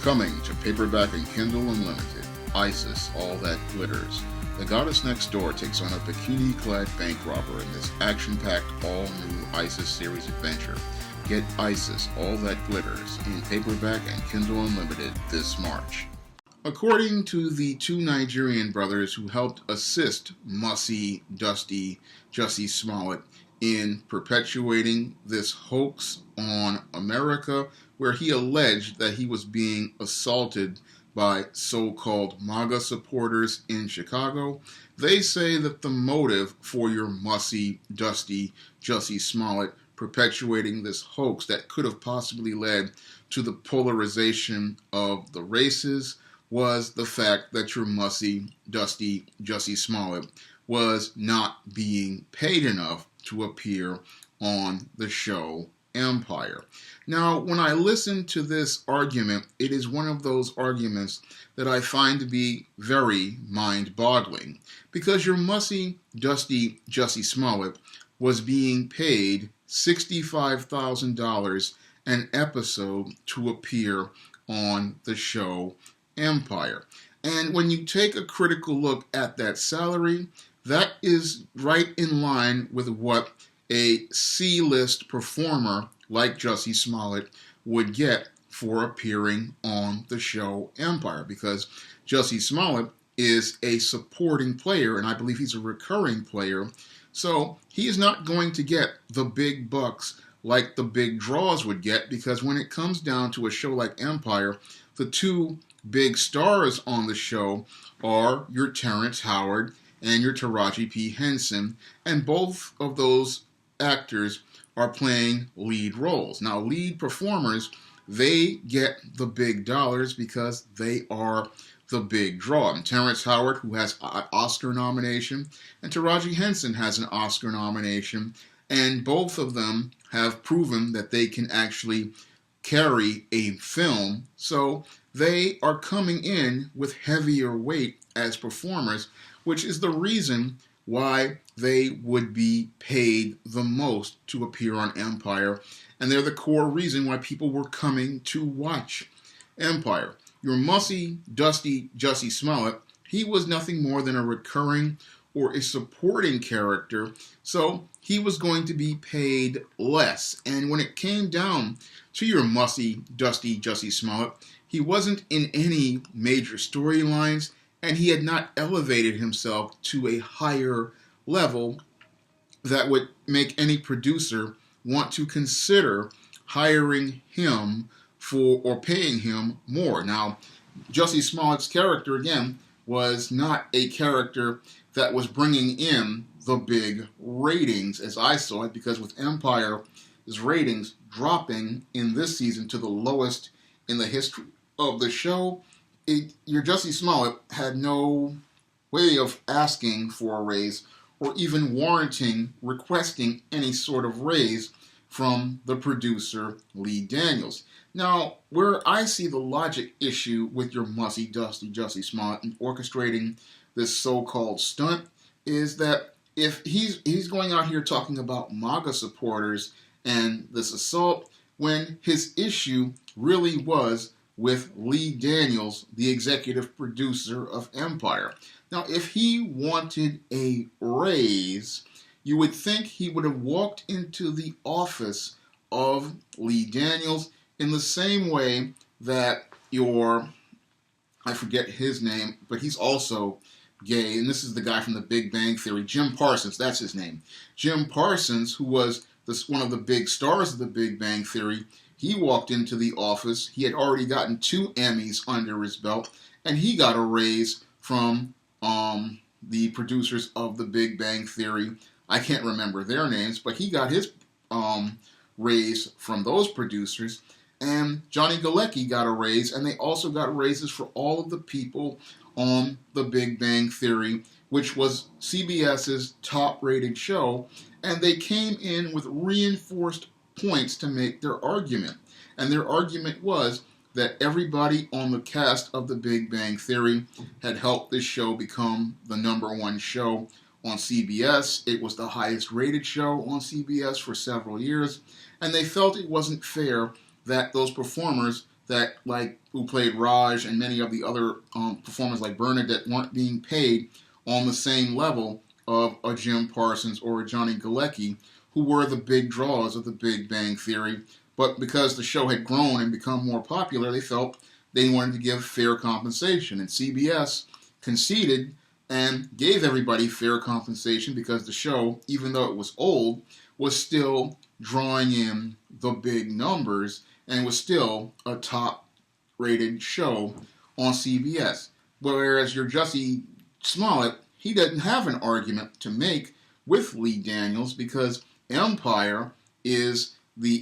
Coming to paperback and Kindle Unlimited, Isis, All That Glitters. The goddess next door takes on a bikini-clad bank robber in this action-packed, all-new Isis series adventure. Get Isis, All That Glitters in paperback and Kindle Unlimited this March. According to the two Nigerian brothers who helped assist MUSSY Dusty Jussie Smollett in perpetuating this hoax on America, where he alleged that he was being assaulted by so-called MAGA supporters in Chicago, they say that the motive for your MUSSY Dusty Jussie Smollett perpetuating this hoax that could have possibly led to the polarization of the races was the fact that your MUSSY Dusty Jussie Smollett was not being paid enough to appear on the show Empire. Now, when I listen to this argument, it is one of those arguments that I find to be very mind-boggling, because your MUSSY Dusty Jussie Smollett was being paid $65,000 an episode to appear on the show Empire. And when you take a critical look at that salary, that is right in line with what a C-list performer like Jussie Smollett would get for appearing on the show Empire, because Jussie Smollett is a supporting player, and I believe he's a recurring player, so he is not going to get the big bucks like the big draws would get, because when it comes down to a show like Empire, the two big stars on the show are your Terrence Howard and your Taraji P. Henson, and both of those actors are playing lead roles. Now, lead performers, they get the big dollars because they are the big draw. And Terrence Howard, who has an Oscar nomination, and Taraji Henson has an Oscar nomination, and both of them have proven that they can actually carry a film, so they are coming in with heavier weight as performers, which is the reason why they would be paid the most to appear on Empire, and they're the core reason why people were coming to watch Empire. Your MUSSY Dusty Jussie Smollett, he was nothing more than a recurring or a supporting character, so he was going to be paid less. And when it came down to your MUSSY Dusty Jussie Smollett, he wasn't in any major storylines, and he had not elevated himself to a higher level that would make any producer want to consider hiring him for or paying him more. Now, Jussie Smollett's character, again, was not a character that was bringing in the big ratings as I saw it, because with Empire's ratings dropping in this season to the lowest in the history of the show, your Jussie Smollett had no way of asking for a raise or even requesting any sort of raise from the producer, Lee Daniels. Now, where I see the logic issue with your MUSSY Dusty Jussie Smollett in orchestrating this so-called stunt is that if he's going out here talking about MAGA supporters and this assault, when his issue really was with Lee Daniels, the executive producer of Empire. Now, if he wanted a raise, you would think he would have walked into the office of Lee Daniels in the same way that I forget his name, but he's also gay, and this is the guy from the Big Bang Theory, Jim Parsons, that's his name. Jim Parsons, who was one of the big stars of the Big Bang Theory, he walked into the office. He had already gotten 2 Emmys under his belt, and he got a raise from the producers of the Big Bang Theory. I can't remember their names, but he got his raise from those producers. And Johnny Galecki got a raise, and they also got raises for all of the people on the Big Bang Theory, which was CBS's top-rated show, and they came in with reinforced points to make their argument. And their argument was that everybody on the cast of The Big Bang Theory had helped this show become the #1 show on CBS. It was the highest rated show on CBS for several years, and they felt it wasn't fair that those performers that, like, who played Raj and many of the other performers like Bernadette weren't being paid on the same level of a Jim Parsons or a Johnny Galecki, who were the big draws of the Big Bang Theory. But because the show had grown and become more popular, they felt they wanted to give fair compensation. And CBS conceded and gave everybody fair compensation because the show, even though it was old, was still drawing in the big numbers and was still a top-rated show on CBS. Whereas your Jussie Smollett, he didn't have an argument to make with Lee Daniels because Empire is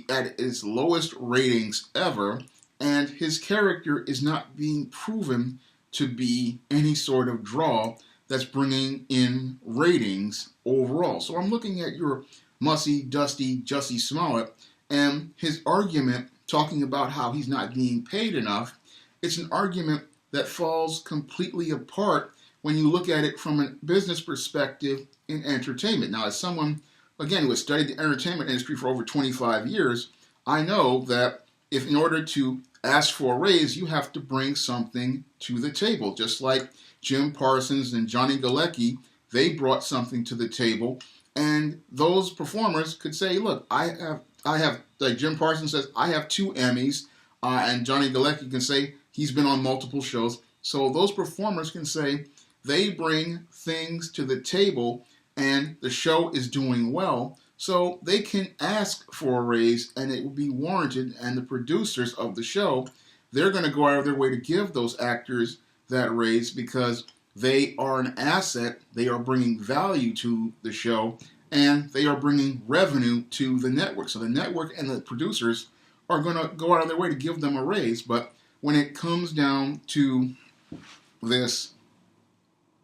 at its lowest ratings ever, and his character is not being proven to be any sort of draw that's bringing in ratings overall. So I'm looking at your Mussy Dusty Jussie Smollett and his argument talking about how he's not being paid enough. It's an argument that falls completely apart when you look at it from a business perspective in entertainment. Now, as someone, again, who has studied the entertainment industry for over 25 years, I know that if in order to ask for a raise, you have to bring something to the table. Just like Jim Parsons and Johnny Galecki, they brought something to the table, and those performers could say, look, I have, like Jim Parsons says, I have 2 Emmys, and Johnny Galecki can say he's been on multiple shows. So those performers can say they bring things to the table, and the show is doing well, so they can ask for a raise, and it will be warranted, and the producers of the show, they're going to go out of their way to give those actors that raise because they are an asset, they are bringing value to the show, and they are bringing revenue to the network. So the network and the producers are going to go out of their way to give them a raise. But when it comes down to this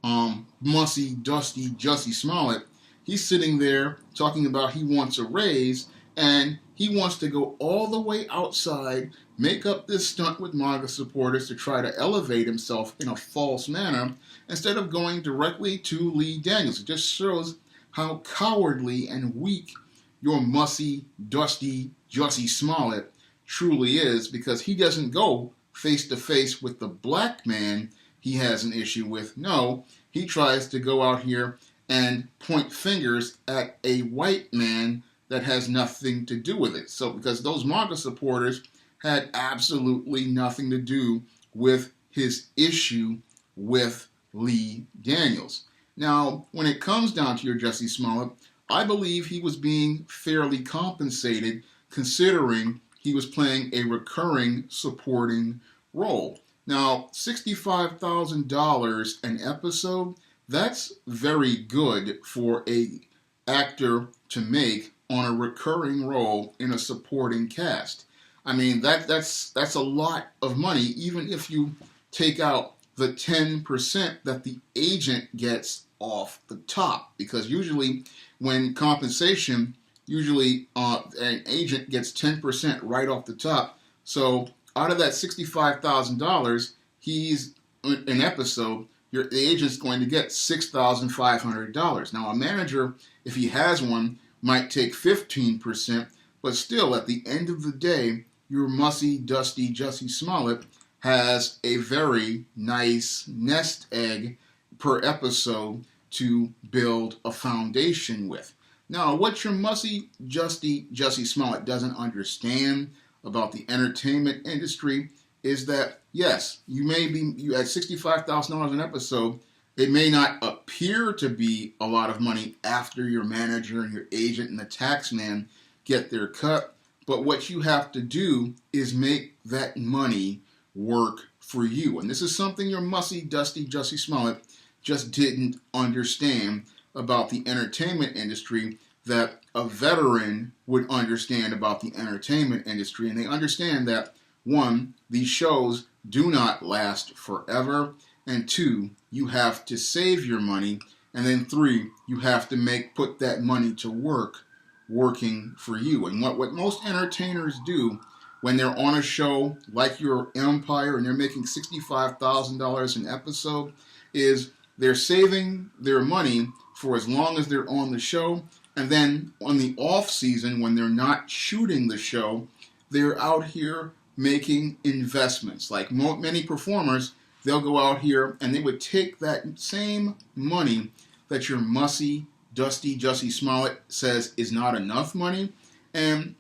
Mussy Dusty Jussie Smollett, he's sitting there talking about he wants a raise, and he wants to go all the way outside, make up this stunt with MAGA supporters to try to elevate himself in a false manner, instead of going directly to Lee Daniels. It just shows how cowardly and weak your Mussy Dusty Jussie Smollett truly is, because he doesn't go face to face with the black man he has an issue with. No, he tries to go out here and point fingers at a white man that has nothing to do with it. So, because those MAGA supporters had absolutely nothing to do with his issue with Lee Daniels. Now, when it comes down to your Jussie Smollett, I believe he was being fairly compensated considering he was playing a recurring supporting role. Now, $65,000 an episode, that's very good for a actor to make on a recurring role in a supporting cast. I mean, that's a lot of money, even if you take out the 10% that the agent gets off the top, because usually when compensation, an agent gets 10% right off the top. So out of that $65,000, he's an episode, the agent's going to get $6,500. Now, a manager, if he has one, might take 15%, but still, at the end of the day, your Mussy Dusty Jussie Smollett has a very nice nest egg per episode to build a foundation with. Now, what your Mussy Dusty Jussie Smollett doesn't understand about the entertainment industry is that, yes, you at $65,000 an episode, it may not appear to be a lot of money after your manager and your agent and the tax man get their cut, but what you have to do is make that money work for you. And this is something your Mussy Dusty Jussie Smollett just didn't understand about the entertainment industry that a veteran would understand about the entertainment industry. And they understand that, 1, these shows do not last forever, and 2, you have to save your money, and then 3, you have to put that money to work, working for you. And what most entertainers do when they're on a show like your Empire and they're making $65,000 an episode is they're saving their money for as long as they're on the show, and then on the off season when they're not shooting the show, they're out here making investments. Like many performers, they'll go out here and they would take that same money that your Mussy Dusty Jussie Smollett says is not enough money, and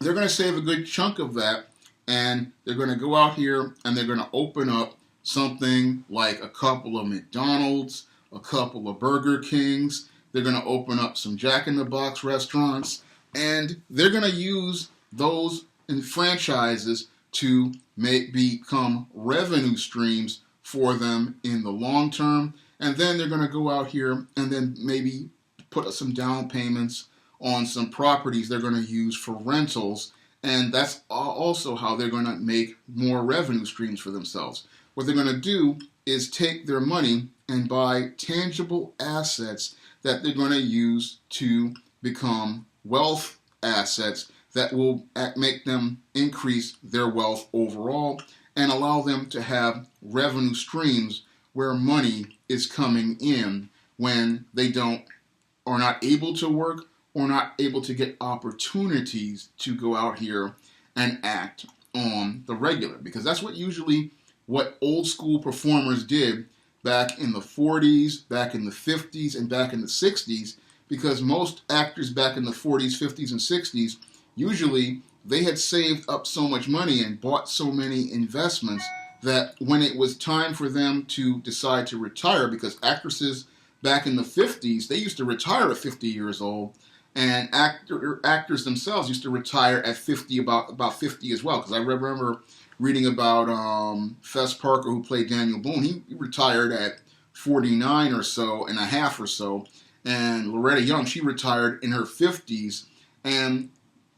they're going to save a good chunk of that, and they're going to go out here and they're going to open up something like a couple of McDonald's, a couple of Burger Kings. They're going to open up some Jack in the Box restaurants, and they're going to use those franchises to become revenue streams for them in the long term. And then they're going to go out here and then maybe put some down payments on some properties they're going to use for rentals. And that's also how they're going to make more revenue streams for themselves. What they're going to do is take their money and buy tangible assets that they're going to use to become wealth assets that will make them increase their wealth overall and allow them to have revenue streams where money is coming in when they are not able to work or not able to get opportunities to go out here and act on the regular. Because that's what old school performers did back in the 40s, back in the 50s, and back in the 60s, because most actors back in the 40s, 50s, and 60s, usually they had saved up so much money and bought so many investments that when it was time for them to decide to retire, because actresses back in the 50s, they used to retire at 50 years old, and actors themselves used to retire at 50, about 50 as well, because I remember reading about Fess Parker, who played Daniel Boone. He retired at 49 or so and a half or so, and Loretta Young, she retired in her 50s, and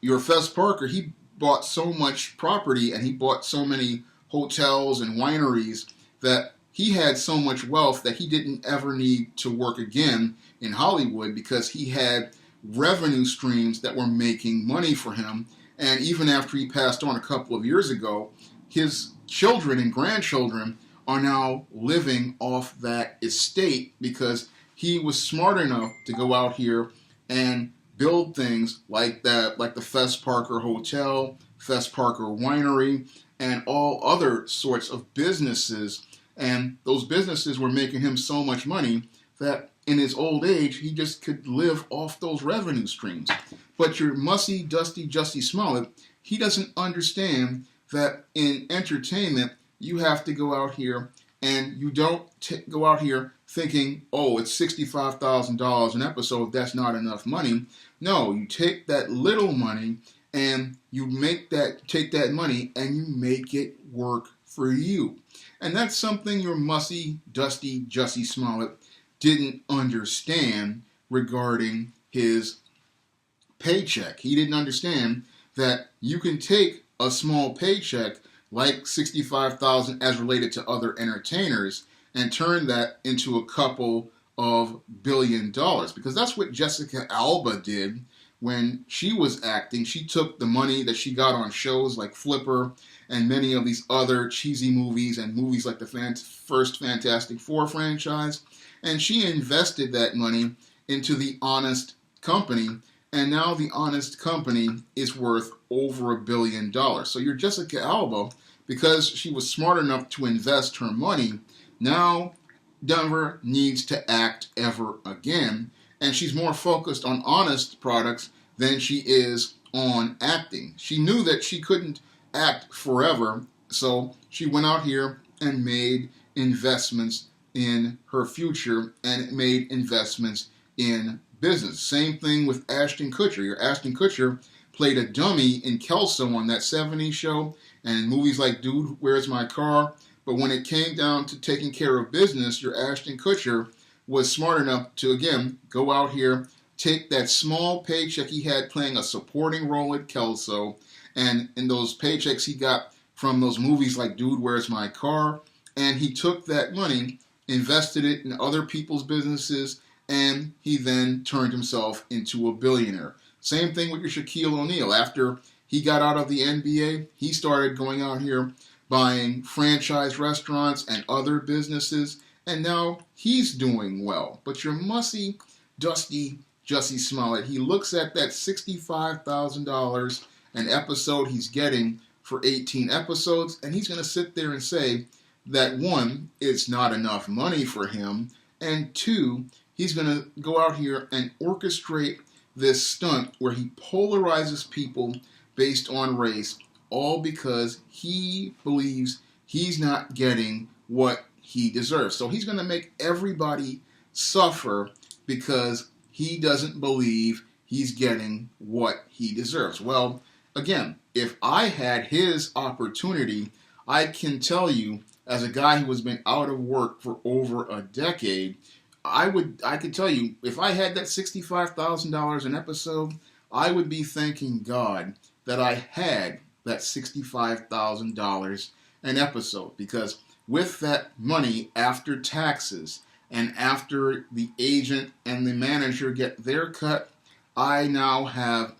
your Fess Parker, he bought so much property and he bought so many hotels and wineries that he had so much wealth that he didn't ever need to work again in Hollywood because he had revenue streams that were making money for him. And even after he passed on a couple of years ago, his children and grandchildren are now living off that estate because he was smart enough to go out here and build things like that, like the Fess Parker Hotel, Fess Parker Winery, and all other sorts of businesses. And those businesses were making him so much money that in his old age, he just could live off those revenue streams. But your Mussy Dusty Jussie Smollett, he doesn't understand that in entertainment, you have to go out here and you don't go out here thinking, oh, it's $65,000 an episode, that's not enough money. No, you take that little money and you take that money and you make it work for you. And that's something your Mussy Dusty Jussie Smollett didn't understand regarding his paycheck. He didn't understand that you can take a small paycheck like $65,000 as related to other entertainers and turn that into a couple of $1 billion, because that's what Jessica Alba did when she was acting. She took the money that she got on shows like Flipper and many of these other cheesy movies and movies like the first Fantastic Four franchise, and she invested that money into the Honest Company, and now the Honest Company is worth over $1 billion. So your Jessica Alba, because she was smart enough to invest her money, now never needs to act ever again, and she's more focused on honest products than she is on acting. She knew that she couldn't act forever, so she went out here and made investments in her future and made investments in business. Same thing with Ashton Kutcher. Your Ashton Kutcher played a dummy in Kelso on that 70s show and movies like Dude, Where's My Car? But when it came down to taking care of business, your Ashton Kutcher was smart enough to, again, go out here, take that small paycheck he had playing a supporting role at Kelso, and in those paychecks he got from those movies like Dude, Where's My Car? And he took that money, invested it in other people's businesses, and he then turned himself into a billionaire. Same thing with your Shaquille O'Neal. After he got out of the NBA, he started going out here buying franchise restaurants and other businesses, and now he's doing well. But your Mussy Dusty Jussie Smollett, he looks at that $65,000 an episode he's getting for 18 episodes, and he's going to sit there and say that one, it's not enough money for him, and two, he's going to go out here and orchestrate this stunt where he polarizes people based on race, all because he believes he's not getting what he deserves. So he's going to make everybody suffer because he doesn't believe he's getting what he deserves. Well, again, if I had his opportunity, I can tell you, as a guy who has been out of work for over a decade, I could tell you, if I had that $65,000 an episode, I would be thanking God that I had that $65,000 an episode, because with that money after taxes and after the agent and the manager get their cut, I now have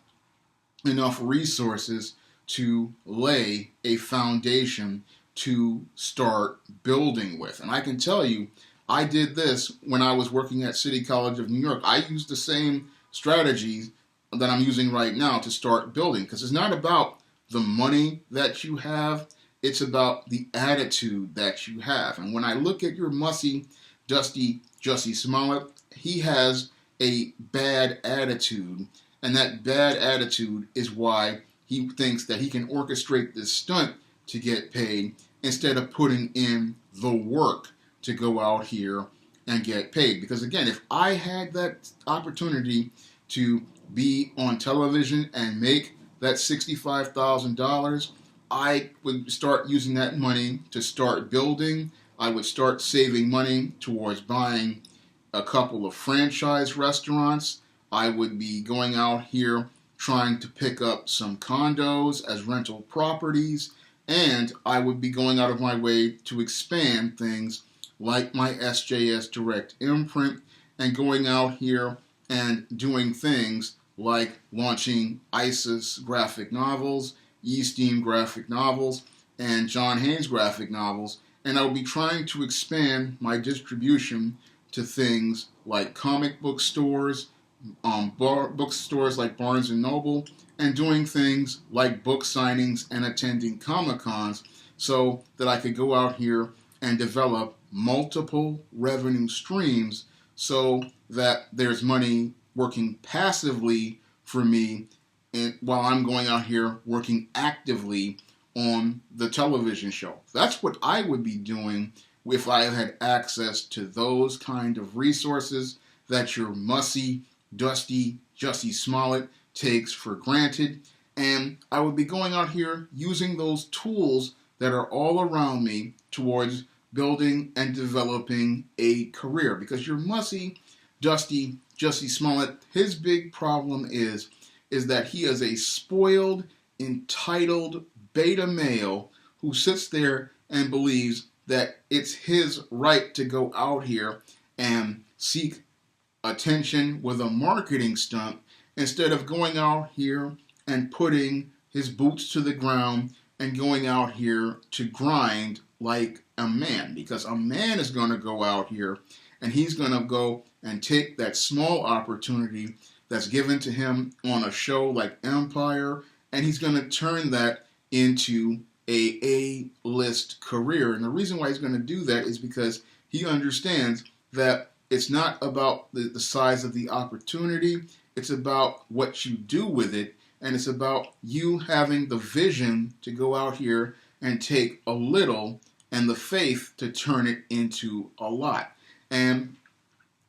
enough resources to lay a foundation to start building with. And I can tell you, I did this when I was working at City College of New York. I used the same strategies that I'm using right now to start building, because it's not about the money that you have, it's about the attitude that you have. And when I look at your Mussy Dusty Jussie Smollett, he has a bad attitude, and that bad attitude is why he thinks that he can orchestrate this stunt to get paid instead of putting in the work to go out here and get paid. Because again, if I had that opportunity to be on television and make that $65,000, I would start using that money to start building. I would start saving money towards buying a couple of franchise restaurants. I would be going out here trying to pick up some condos as rental properties, and I would be going out of my way to expand things like my SJS Direct imprint, and going out here and doing things like launching ISIS graphic novels, Easteen graphic novels, and John Haynes graphic novels, and I will be trying to expand my distribution to things like comic book stores, bookstores like Barnes & Noble, and doing things like book signings and attending Comic-Cons, so that I could go out here and develop multiple revenue streams so that there's money working passively for me while I'm going out here working actively on the television show. That's what I would be doing if I had access to those kind of resources that your Mussy Dusty Jussie Smollett takes for granted. And I would be going out here using those tools that are all around me towards building and developing a career. Because your Mussy Dusty Jussie Smollett, his big problem is that he is a spoiled, entitled beta male who sits there and believes that it's his right to go out here and seek attention with a marketing stunt instead of going out here and putting his boots to the ground and going out here to grind like a man. Because a man is going to go out here and he's going to go and take that small opportunity that's given to him on a show like Empire, and he's going to turn that into a A-list career. And the reason why he's going to do that is because he understands that it's not about the size of the opportunity, it's about what you do with it, and it's about you having the vision to go out here and take a little and the faith to turn it into a lot. And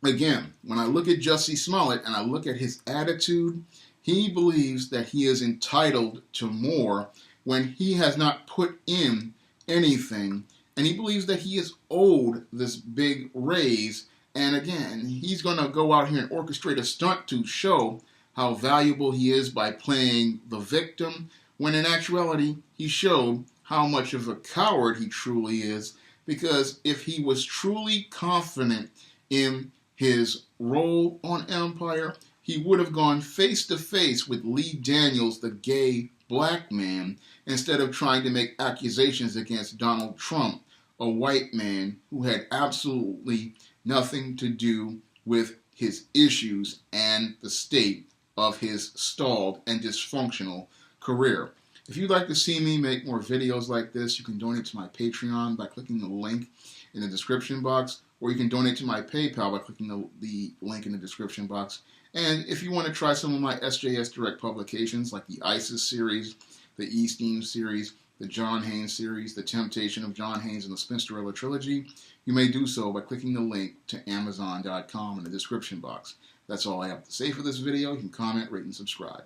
again, when I look at Jussie Smollett and I look at his attitude, he believes that he is entitled to more when he has not put in anything, and he believes that he is owed this big raise. And again, he's going to go out here and orchestrate a stunt to show how valuable he is by playing the victim, when in actuality, he showed how much of a coward he truly is, because if he was truly confident in his role on Empire, he would have gone face to face with Lee Daniels, the gay black man, instead of trying to make accusations against Donald Trump, a white man who had absolutely nothing to do with his issues and the state of his stalled and dysfunctional career. If you'd like to see me make more videos like this, you can donate to my Patreon by clicking the link in the description box, or you can donate to my PayPal by clicking the link in the description box. And if you want to try some of my SJS Direct publications, like the ISIS series, the E-Steam series, the John Haynes series, The Temptation of John Haynes, and the Spinsterella trilogy, you may do so by clicking the link to Amazon.com in the description box. That's all I have to say for this video. You can comment, rate, and subscribe.